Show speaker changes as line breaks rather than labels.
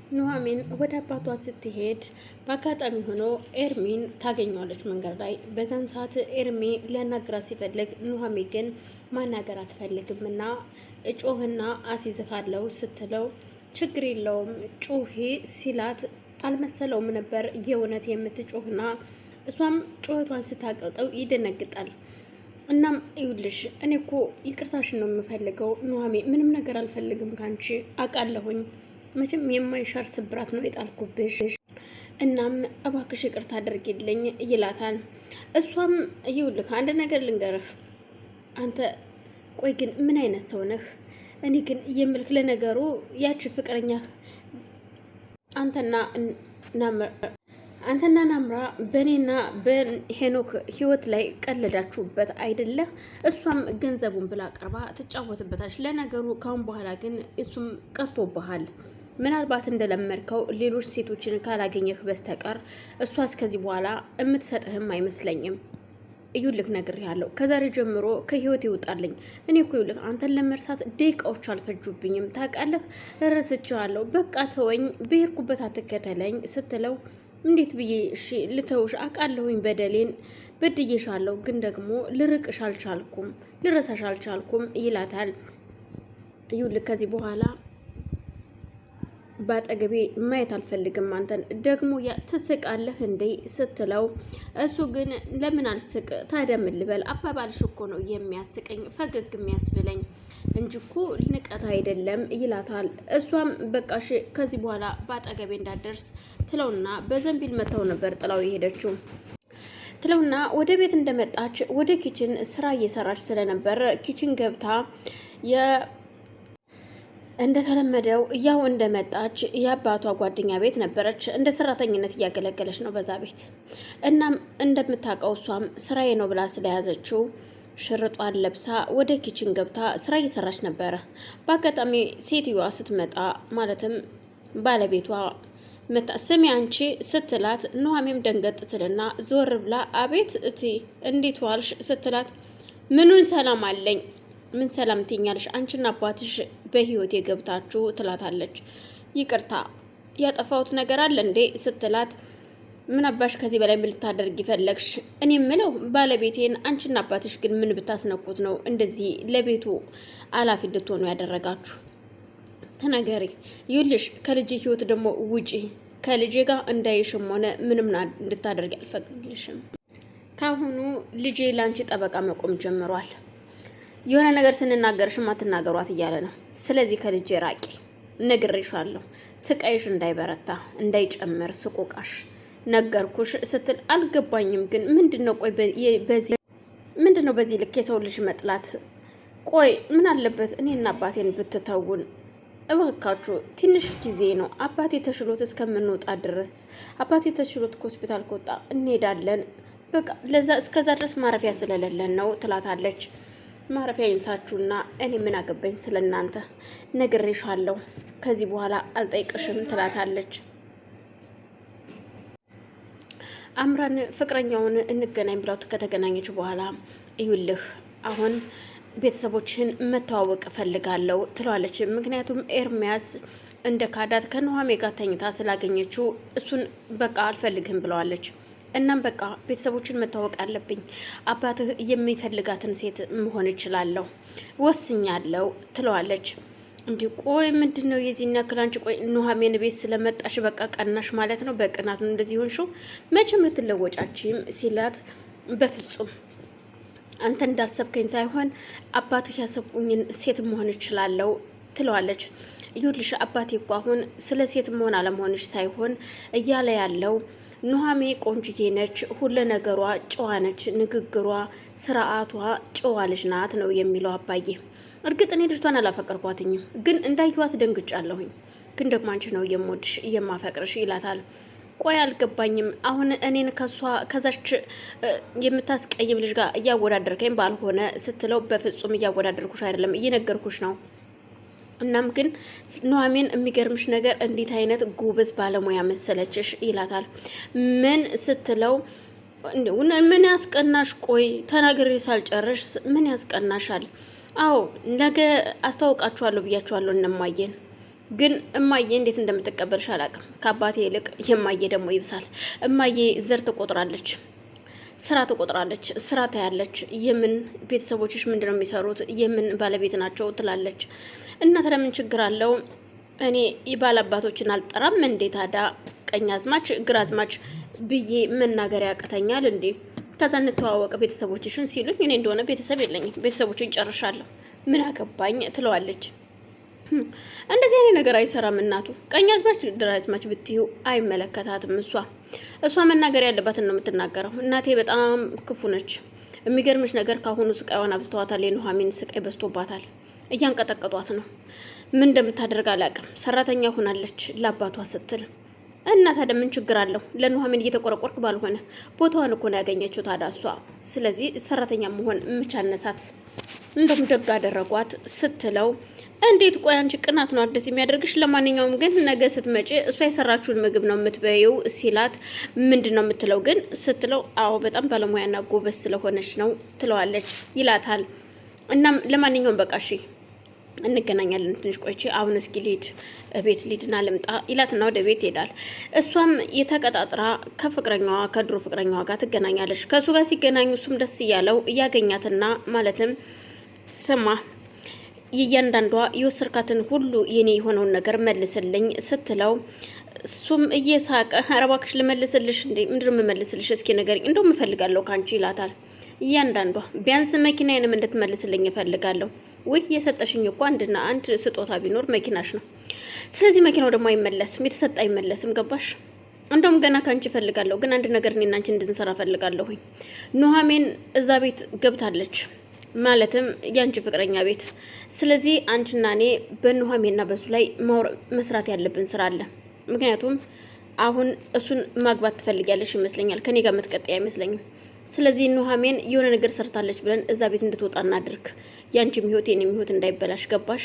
ኑሐሚን ወደ አባቷ ስትሄድ በአጋጣሚ ሆኖ ኤርሚን ታገኘዋለች መንገድ ላይ። በዛን ሰዓት ኤርሚ ሊያናግራት ሲፈልግ ኑሐሚን ግን ማናገር አትፈልግም እና እጮህና አስይዝሃለሁ ስትለው ችግር የለውም ጩሂ ሲላት አልመሰለውም ነበር የእውነት የምትጮህና እሷም ጩኸቷን ስታቀልጠው ይደነግጣል። እናም ይኸውልሽ እኔ እኮ ይቅርታሽን ነው የምፈልገው ኑሐሚን፣ ምንም ነገር አልፈልግም ካንቺ አውቃለሁኝ መቼም የማይሻር ስብራት ነው የጣልኩብሽ። እናም እባክሽ ይቅርታ አድርጊልኝ ይላታል። እሷም ይኸውልህ አንድ ነገር ልንገርህ፣ አንተ ቆይ ግን ምን አይነት ሰው ነህ? እኔ ግን የምልክ ለነገሩ ያቺ ፍቅረኛ አንተና ናምራ በእኔና በሄኖክ ህይወት ላይ ቀለዳችሁበት አይደለ? እሷም ገንዘቡን ብላ ቀርባ ትጫወትበታች። ለነገሩ ካሁን በኋላ ግን እሱም ቀርቶብሃል። ምናልባት እንደለመድከው ሌሎች ሴቶችን ካላገኘህ በስተቀር እሷ እስከዚህ በኋላ የምትሰጥህም አይመስለኝም። እዩልክ ነግሬሃለሁ፣ ከዛሬ ጀምሮ ከህይወት ይውጣልኝ። እኔ እኮ ይኸውልህ አንተን ለመርሳት ደቂቃዎች አልፈጁብኝም ታውቃለህ። እረስቼዋለሁ፣ በቃ ተወኝ፣ በሄድኩበት አትከተለኝ ስትለው እንዴት ብዬ እሺ ልተውሽ? አውቃለሁኝ በደሌን በድዬሻለሁ፣ ግን ደግሞ ልርቅሽ አልቻልኩም፣ ልረሳሽ አልቻልኩም ይላታል። ይኸውልህ ከዚህ በኋላ ባጠገቤ ማየት አልፈልግም፣ አንተን ደግሞ ትስቃለህ እንዴ ስትለው እሱ ግን ለምን አልስቅ ታዲያ ምን ልበል? አባባልሽ እኮ ነው የሚያስቀኝ ፈገግ የሚያስብለኝ እንጂ እኮ ንቀት አይደለም ይላታል። እሷም በቃሽ ከዚህ በኋላ ባጠገቤ እንዳደርስ ትለውና በዘንቢል መታው ነበር ጥላው የሄደችው። ትለውና ወደ ቤት እንደመጣች ወደ ኪችን ስራ እየሰራች ስለነበር ኪችን ገብታ እንደተለመደው ያው እንደመጣች የአባቷ ጓደኛ ቤት ነበረች። እንደ ሰራተኝነት እያገለገለች ነው በዛ ቤት። እናም እንደምታውቀው እሷም ስራዬ ነው ብላ ስለያዘችው ሽርጧን ለብሳ ወደ ኪችን ገብታ ስራ እየሰራች ነበረ። በአጋጣሚ ሴትዮዋ ስትመጣ ማለትም ባለቤቷ መታ ስሚ አንቺ ስትላት ኑሐሚንም ደንገጥ ትልና ዞር ብላ አቤት እቲ እንዴት ዋልሽ ስትላት ምኑን ሰላም አለኝ ምን ሰላም ትኛለሽ? አንቺና አባትሽ በህይወት የገብታችሁ ትላታለች። ይቅርታ ያጠፋሁት ነገር አለ እንዴ ስትላት ምን አባሽ ከዚህ በላይ ምን ልታደርጊ ፈለግሽ? እኔ ምለው ባለቤቴን አንቺና አባትሽ ግን ምን ብታስነኩት ነው እንደዚህ ለቤቱ አላፊ እንድትሆኑ ያደረጋችሁ? ተናገሪ። ይኸውልሽ ከልጅ ህይወት ደግሞ ውጪ። ከልጄ ጋር እንዳይሽም ሆነ ምንም እንድታደርጊ አልፈቅድልሽም። ካሁኑ ልጄ ላንቺ ጠበቃ መቆም ጀምሯል። የሆነ ነገር ስንናገርሽም አትናገሯት እያለ ነው። ስለዚህ ከልጄ ራቂ፣ ነግሬሻለሁ። ስቃይሽ እንዳይበረታ እንዳይጨምር ስቆቃሽ ነገርኩሽ ስትል አልገባኝም። ግን ምንድነው? ቆይ ምንድነው በዚህ ልክ የሰው ልጅ መጥላት? ቆይ ምን አለበት እኔና አባቴን ብትተውን እባካችሁ። ትንሽ ጊዜ ነው አባቴ ተሽሎት እስከምንወጣ ድረስ። አባቴ ተሽሎት ከሆስፒታል ከወጣ እንሄዳለን። በቃ ለዛ እስከዛ ድረስ ማረፊያ ስለሌለን ነው ትላታለች። ማረፊያ ይንሳችሁና እኔ ምን አገባኝ ስለናንተ፣ ነግሬሻለሁ። ከዚህ በኋላ አልጠይቅሽም ትላታለች። አምራን ፍቅረኛውን እንገናኝ ብላው ከተገናኘች በኋላ ይኸውልህ አሁን ቤተሰቦችን መተዋወቅ እፈልጋለሁ ትለዋለች። ምክንያቱም ኤርሚያስ እንደ ካዳት ከኑሐሚን ጋር ተኝታ ስላገኘችው እሱን በቃ አልፈልግም ብለዋለች። እናም በቃ ቤተሰቦችን መታወቅ አለብኝ፣ አባትህ የሚፈልጋትን ሴት መሆን እችላለሁ ወስኛለሁ ትለዋለች። እንዲህ ቆይ ምንድነው የዚህና ክላንች? ቆይ ኑሐሚን ቤት ስለመጣሽ በቃ ቀናሽ ማለት ነው? በቅናት ነው እንደዚህ ሆንሽው? መቼም ልትለወጫችም ሲላት በፍጹም አንተ እንዳሰብከኝ ሳይሆን አባትህ ያሰብኩኝን ሴት መሆን እችላለሁ ትለዋለች። ይኸውልሽ አባቴ እኮ አሁን ስለ ሴት መሆን አለመሆንሽ ሳይሆን እያለ ያለው ኑሐሚን ቆንጅዬ ነች፣ ሁሉ ነገሯ ጨዋ ነች፣ ንግግሯ፣ ስርዓቷ ጨዋ ልጅ ናት ነው የሚለው አባዬ። እርግጥ እኔ ልጅቷን አላፈቀርኳትኝም፣ ግን እንዳየኋት ደንግጫለሁኝ። ግን ደግሞ አንቺ ነው የምወድሽ የማፈቅርሽ ይላታል። ቆይ አልገባኝም። አሁን እኔን ከዛች የምታስቀይም ልጅ ጋር እያወዳደርከኝ ባልሆነ ስትለው በፍጹም እያወዳደርኩሽ አይደለም እየነገርኩሽ ነው። እናም ግን ኑሐሚን የሚገርምሽ ነገር እንዴት አይነት ጎበዝ ባለሙያ መሰለችሽ ይላታል። ምን ስትለው ምን ያስቀናሽ? ቆይ ተናግሬ ሳልጨርሽ ምን ያስቀናሻል? አዎ ነገ አስተዋውቃችኋለሁ ብያችኋለሁ እነማየን ግን እማዬ እንዴት እንደምትቀበልሽ አላውቅም። ከአባቴ ይልቅ የማዬ ደግሞ ይብሳል። እማዬ ዘር ትቆጥራለች፣ ስራ ትቆጥራለች፣ ስራ ታያለች። የምን ቤተሰቦችሽ ምንድነው የሚሰሩት? የምን ባለቤት ናቸው ትላለች። እና ታዲያ ምን ችግር አለው? እኔ ባላባቶችን አልጠራም እንዴ? ታዲያ ቀኝ አዝማች ግራ አዝማች ብዬ መናገር ያቅተኛል እንዴ? ከዛ እንተዋወቅ ቤተሰቦችሽን ሲሉኝ እኔ እንደሆነ ቤተሰብ የለኝም፣ ቤተሰቦችን ጨርሻለሁ፣ ምን አገባኝ ትለዋለች። እንደዚህ አይነት ነገር አይሰራም እናቱ። ቀኝ አዝማች ግራ አዝማች ብትዩ አይመለከታትም። እሷ መናገር ያለባትን ነው የምትናገረው። እናቴ በጣም ክፉ ነች። የሚገርምሽ ነገር ካሁኑ ስቃይዋን አብዝተዋታል። የኑሐሚን ስቃይ በዝቶባታል። እያንቀጠቀጧት ነው። ምን እንደምታደርግ አላውቅም። ሰራተኛ ሆናለች ለአባቷ ስትል እና ታዲያ ምን ችግር አለው? ለኑሐሚን እየተቆረቆርክ ባልሆነ ቦታዋን እኮ ነው ያገኘችው ታዲያ እሷ። ስለዚህ ሰራተኛ መሆን ምቻነሳት እንደም ደግ አደረጓት ስትለው እንዴት ቆይ አንቺ ቅናት ነው አዲስ የሚያደርግሽ? ለማንኛውም ግን ነገ ስትመጪ እሷ የሰራችውን ምግብ ነው የምትበይው ሲላት ምንድን ነው የምትለው ግን ስትለው አዎ በጣም ባለሙያና ጎበዝ ስለሆነች ነው ትለዋለች ይላታል። እናም ለማንኛውም በቃ እሺ እንገናኛለን ትንሽ ቆይቼ አሁን እስኪ ልሂድ ቤት ልሂድና ልምጣ ይላትና ወደ ቤት ይሄዳል። እሷም የተቀጣጥራ ከፍቅረኛዋ ከድሮ ፍቅረኛዋ ጋር ትገናኛለች። ከእሱ ጋር ሲገናኙ እሱም ደስ እያለው እያገኛትና ማለትም ስማ እያንዳንዷ የወሰድካትን ሁሉ የኔ የሆነውን ነገር መልስልኝ ስትለው እሱም እየሳቀ ኧረ እባክሽ ልመልስልሽ እንዴ? ምንድን ነው የምመልስልሽ? እስኪ ንገሪኝ፣ እንደውም እፈልጋለሁ ካንቺ ይላታል። እያንዳንዷ ቢያንስ መኪናዬንም እንድትመልስልኝ እፈልጋለሁ። ውይ የሰጠሽኝ እኮ አንድና አንድ ስጦታ ቢኖር መኪናሽ ነው። ስለዚህ መኪናው ደግሞ አይመለስም፣ የተሰጠ አይመለስም። ገባሽ? እንደውም ገና ካንቺ እፈልጋለሁ። ግን አንድ ነገር እኔና አንቺ እንድንሰራ እፈልጋለሁኝ። ኑሐሚን እዛ ቤት ገብታለች፣ ማለትም ያንቺ ፍቅረኛ ቤት። ስለዚህ አንቺና እኔ በኑሐሚንና በሱ ላይ መስራት ያለብን ስራ አለ። ምክንያቱም አሁን እሱን ማግባት ትፈልጊያለሽ ይመስለኛል፣ ከኔ ጋር መትቀጠያ አይመስለኝም። ስለዚህ ኑሐሚን የሆነ ነገር ሰርታለች ብለን እዛ ቤት እንድትወጣ እናድርግ። ያንቺም ህይወት የኔም ህይወት እንዳይበላሽ። ገባሽ?